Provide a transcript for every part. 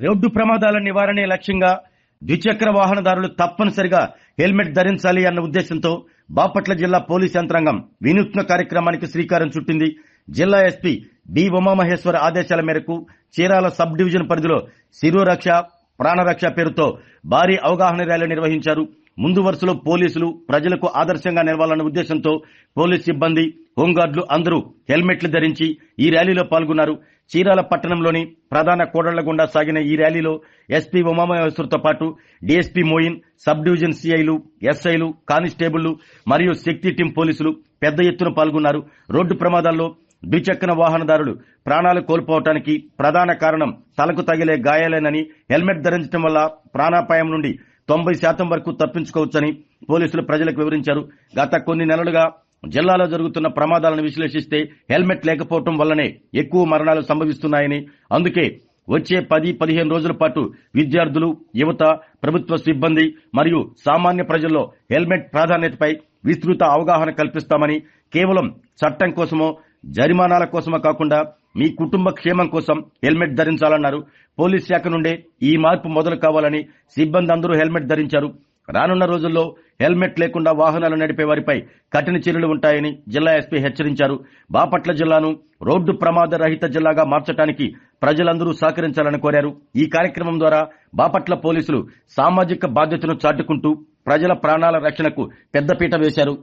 Road ప్రమాదాల నివారణే లక్ష్యంగా ద్విచక్ర వాహనదారులు తప్పనిసరిగా హెల్మెట్ ధరించాలి అన్న ఉద్దేశంతో బాపట్ల జిల్లా పోలీస్ యంత్రాంగం వినూత్న కార్యక్రమానికి శ్రీకారం చుట్టింది. జిల్లా ఎస్పీ బి ఉమామహేశ్వర్ ఆదేశాల మేరకు చీరాల సబ్ డివిజన్ పరిధిలో శిరోరక్ష ప్రాణరక్ష పేరుతో భారీ అవగాహన ర్యాలీ నిర్వహించారు. ముందు వరుసలో పోలీసులు ప్రజలకు ఆదర్శంగా నిలవాలన్న ఉద్దేశంతో పోలీస్ సిబ్బంది, హోంగార్డులు అందరూ హెల్మెట్లు ధరించి ఈ ర్యాలీలో పాల్గొన్నారు. చీరాల పట్టణంలోని ప్రధాన కూడళ్ల గుండా సాగిన ఈ ర్యాలీలో ఎస్పీ ఉమామహేశ్వర్తో పాటు డీఎస్పీ మోయిన్, సబ్ డివిజన్ సిఐలు, ఎస్ఐలు, కానిస్టేబుళ్లు మరియు శక్తి టీం పోలీసులు పెద్ద ఎత్తున పాల్గొన్నారు. రోడ్డు ప్రమాదాల్లో ద్విచక్ర వాహనదారులు ప్రాణాలు కోల్పోవటానికి ప్రధాన కారణం తలకు తగిలే గాయాలేనని, హెల్మెట్ ధరించడం వల్ల ప్రాణాపాయం నుండి 90% వరకు తప్పించుకోవచ్చని పోలీసులు ప్రజలకు వివరించారు. గత కొన్ని నెలలుగా జిల్లాలో జరుగుతున్న ప్రమాదాలను విశ్లేషిస్తే హెల్మెట్ లేకపోవడం వల్లనే ఎక్కువ మరణాలు సంభవిస్తున్నాయని, అందుకే వచ్చే 10-15 రోజుల పాటు విద్యార్థులు, యువత, ప్రభుత్వ సిబ్బంది మరియు సామాన్య ప్రజల్లో హెల్మెట్ ప్రాధాన్యతపై విస్తృత అవగాహన కల్పిస్తామని, కేవలం చట్టం కోసమో జరిమానాల కోసమో కాకుండా మీ కుటుంబ క్షేమం కోసం హెల్మెట్ ధరించాలన్నారు. పోలీస్ శాఖ నుండే ఈ మార్పు మొదలు కావాలని సిబ్బంది అందరూ హెల్మెట్ ధరించారు. రానున్న రోజుల్లో హెల్మెట్ లేకుండా వాహనాలు నడిపే వారిపై కఠిన చర్యలు ఉంటాయని జిల్లా ఎస్పీ హెచ్చరించారు. బాపట్ల జిల్లాను రోడ్డు ప్రమాద రహిత జిల్లాగా మార్చడానికి ప్రజలందరూ సహకరించాలని కోరారు. ఈ కార్యక్రమం ద్వారా బాపట్ల పోలీసులు సామాజిక బాధ్యతను చాటుకుంటూ ప్రజల ప్రాణాల రక్షణకు పెద్దపీట వేశారు.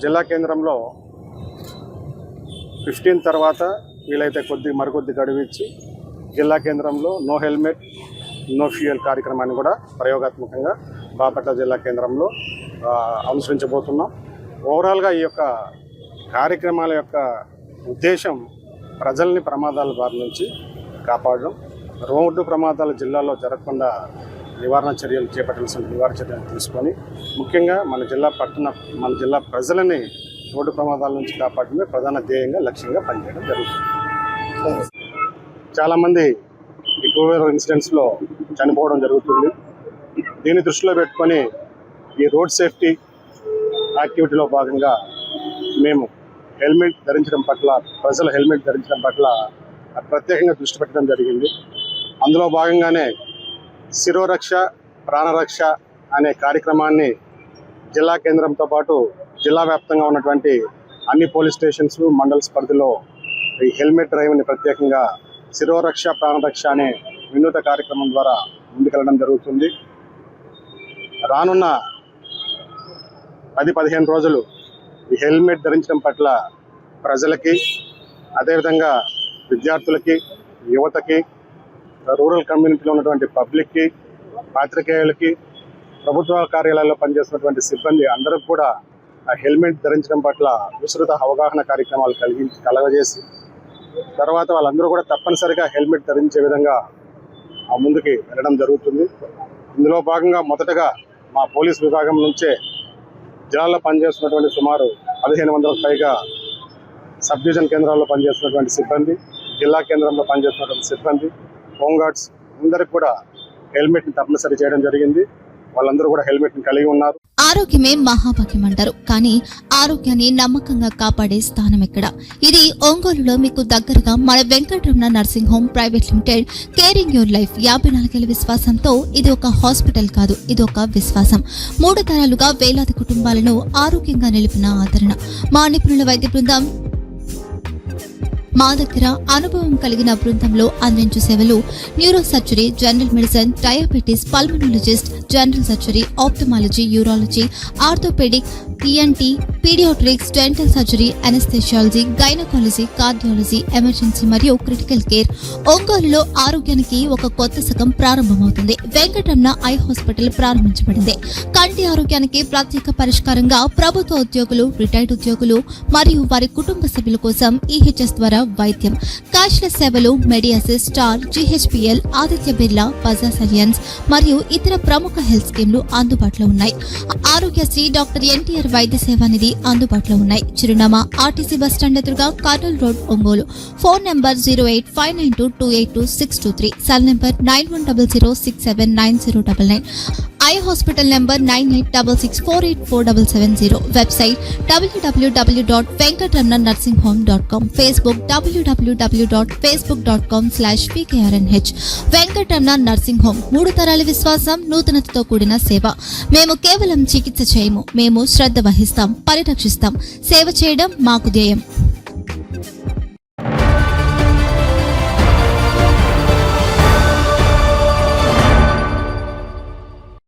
జిల్లా కేంద్రంలో 15 తర్వాత వీలైతే మరికొద్ది గడువు ఇచ్చి జిల్లా కేంద్రంలో నో హెల్మెట్ నో ఫ్యూయల్ కార్యక్రమాన్ని కూడా ప్రయోగాత్మకంగా బాపట్ల జిల్లా కేంద్రంలో అనుసరించబోతున్నాం. ఓవరాల్గా ఈ యొక్క కార్యక్రమాల యొక్క ఉద్దేశం ప్రజల్ని ప్రమాదాల బారి నుంచి కాపాడడం, రోడ్డు ప్రమాదాలు జిల్లాలో జరగకుండా నివారణ చర్యలు తీసుకొని ముఖ్యంగా మన జిల్లా ప్రజలని రోడ్డు ప్రమాదాల నుంచి కాపాడడమే ప్రధాన ధ్యేయంగా లక్ష్యంగా పనిచేయడం జరుగుతుంది. చాలామంది ఈ 2 వీలర్ ఇన్సిడెంట్స్లో చనిపోవడం జరుగుతుంది. దీన్ని దృష్టిలో పెట్టుకొని ఈ రోడ్ సేఫ్టీ యాక్టివిటీలో భాగంగా మేము హెల్మెట్ ధరించడం పట్ల, ప్రజలు హెల్మెట్ ధరించడం పట్ల ప్రత్యేకంగా దృష్టి పెట్టడం జరిగింది. అందులో భాగంగానే శిరోరక్ష ప్రాణరక్ష అనే కార్యక్రమాన్ని జిల్లా కేంద్రంతో పాటు జిల్లా వ్యాప్తంగా ఉన్నటువంటి అన్ని పోలీస్ స్టేషన్స్, మండల్స్ పరిధిలో ఈ హెల్మెట్ డ్రైవ్ని ప్రత్యేకంగా శిరోరక్ష ప్రాణరక్ష అనే వినూత్న కార్యక్రమం ద్వారా ముందుకెళ్ళడం జరుగుతుంది. రానున్న 10-15 రోజులు ఈ హెల్మెట్ ధరించడం పట్ల ప్రజలకి, అదేవిధంగా విద్యార్థులకి, యువతకి, రూరల్ కమ్యూనిటీలో ఉన్నటువంటి పబ్లిక్కి, పాత్రికేయులకి, ప్రభుత్వ కార్యాలయాల్లో పనిచేస్తున్నటువంటి సిబ్బంది అందరికి కూడా ఆ హెల్మెట్ ధరించడం పట్ల విస్తృత అవగాహన కార్యక్రమాలు కలగజేసి తర్వాత వాళ్ళందరూ కూడా తప్పనిసరిగా హెల్మెట్ ధరించే విధంగా ముందుకి వెళ్ళడం జరుగుతుంది. ఇందులో భాగంగా మొదటగా మా పోలీస్ విభాగం నుంచే జిల్లాలో పనిచేస్తున్నటువంటి సుమారు 1500కు పైగా సబ్ డివిజన్ కేంద్రాల్లో పనిచేస్తున్నటువంటి సిబ్బంది, జిల్లా కేంద్రంలో పనిచేస్తున్నటువంటి సిబ్బంది, హోంగార్డ్స్ అందరికి కూడా హెల్మెట్ ని తప్పనిసరి చేయడం జరిగింది. వాళ్ళందరూ కూడా హెల్మెట్ ని కలిగి ఉన్నారు. ఆరోగ్యమే మహాభాగ్యం అంటారు, కానీ ఆరోగ్యాన్ని నమ్మకంగా కాపాడే స్థానం ఎక్కడ? ఇది ఒంగోలులో మీకు దగ్గరగా మన Venkataramana nursing home private limited. Caring your life 54 ఏళ్ల విశ్వాసంతో ఇది ఒక హాస్పిటల్ కాదు, ఇది ఒక విశ్వాసం. 3 తరాలుగా వేలాది కుటుంబాలను ఆరోగ్యంగా నిలిపిన ఆదరణ. మా నిపుణుల వైద్య బృందం మా దగ్గర అనుభవం కలిగిన బృందంలో అందించే సేవలు neuro surgery, general medicine, diabetes, pulmonologist, general surgery, ophthalmology, urology, orthopaedic, ENT, paediatrics, dental surgery, anaesthesiology, gynaecology, cardiology, emergency మరియు క్రిటికల్ కేర్. ఒంగోలులో ఆరోగ్యానికి ఒక కొత్త శకం ప్రారంభమవుతుంది. వెంకటరమణ ఐ హాస్పిటల్ ప్రారంభించబడింది. కంటి ఆరోగ్యానికి ప్రత్యేక పరిష్కారంగా ప్రభుత్వ ఉద్యోగులు, రిటైర్డ్ ఉద్యోగులు మరియు వారి కుటుంబ సభ్యుల కోసం ఈహెచ్ఎస్ ద్వారా వైద్యం, క్యాష్లెస్ సేవలు, మెడియాసిస్, స్టార్, జీహెచ్పీఎల్, ఆదిత్య బిర్లా, బజాజ్ అలియన్స్ మరియు ఇతర ప్రముఖ హెల్త్ స్కీమ్లు అందుబాటులో ఉన్నాయి. ఆరోగ్యశ్రీ, డాక్టర్ ఎన్టీఆర్ వైద్య సేవా నిధి అందుబాటులో ఉన్నాయి. చిరునామా ఆర్టీసీ బస్టాండ్ ఎదురుగా, Kurnool road, Ongole. Phone number 08592282623, cell number 9100679099. Eye hospital number 9866484770. Website www.venkatramannursing.com. Facebook www.facebook.com/pkrnh. Venkataramana nursing home, 3 తరాల విశ్వాసం, నూతనతతో కూడిన సేవ. మేము కేవలం చికిత్స చేయము, మేము శ్రద్ధ వహిస్తాం, పరిరక్షిస్తాం. సేవ చేయడం మాకు ధ్యేయం.